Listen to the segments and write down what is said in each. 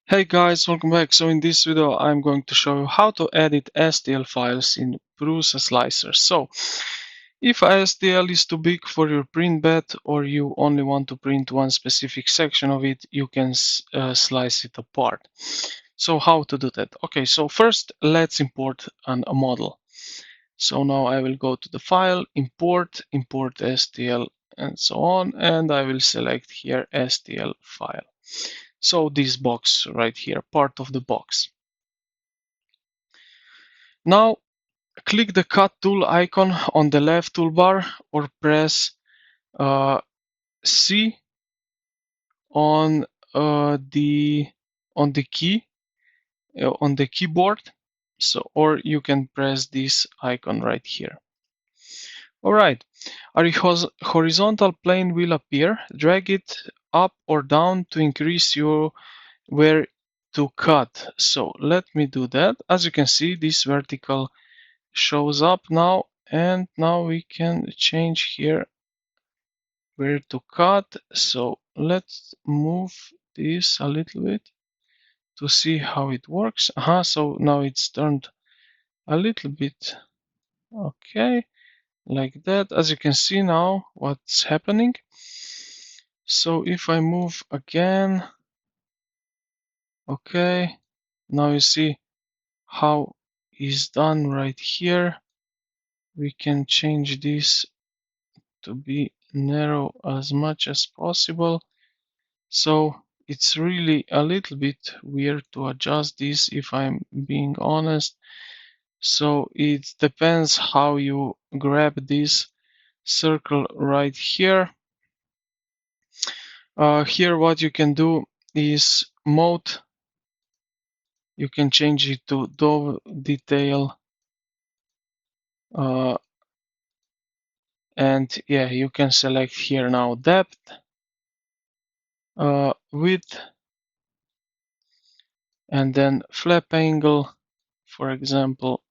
Hey guys, welcome back. So in this video I'm going to show you how to edit STL files in PrusaSlicer. So if STL is too big for your print bed or you only want to print one specific section of it, you can slice it apart. So how to do that? Okay, so first let's import a model. So now I will go to the file, import STL and so on, and I will select here STL file. So this box right here, part of the box. Now click the cut tool icon on the left toolbar or press C on the key on the keyboard. So or you can press this icon right here. Alright, a horizontal plane will appear. Drag it up or down to increase your where to cut. So let me do that. As you can see, this vertical shows up now, and now we can change here where to cut. So let's move this a little bit to see how it works. So now it's turned a little bit. Okay, like that. As you can see now what's happening. So if I move again, okay, now you see how is done right here. We can change this to be narrow as much as possible. So it's really a little bit weird to adjust this, if I'm being honest. So it depends how you grab this circle right here. Here what you can do is mode. You can change it to dove detail. And yeah, you can select here now depth, width, and then flap angle, for example,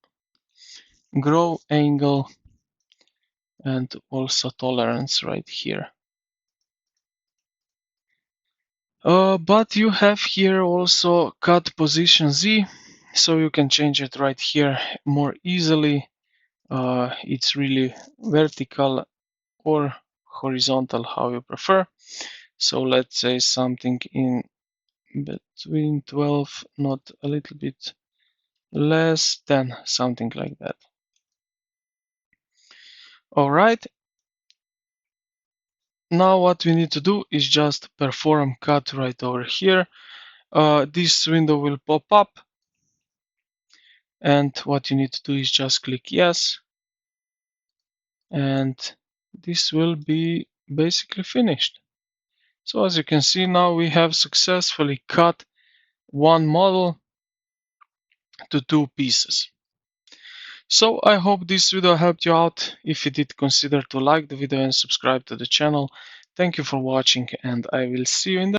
grow angle, and also tolerance right here. But you have here also cut position Z, so you can change it right here more easily. It's really vertical or horizontal, how you prefer. So let's say something in between 12, not a little bit less than, something like that. All right. Now what we need to do is just perform cut right over here. This window will pop up, and what you need to do is just click yes, and this will be basically finished. So as you can see now, we have successfully cut one model to two pieces. So I hope this video helped you out. If you did, consider to like the video and subscribe to the channel. Thank you for watching, and I will see you in the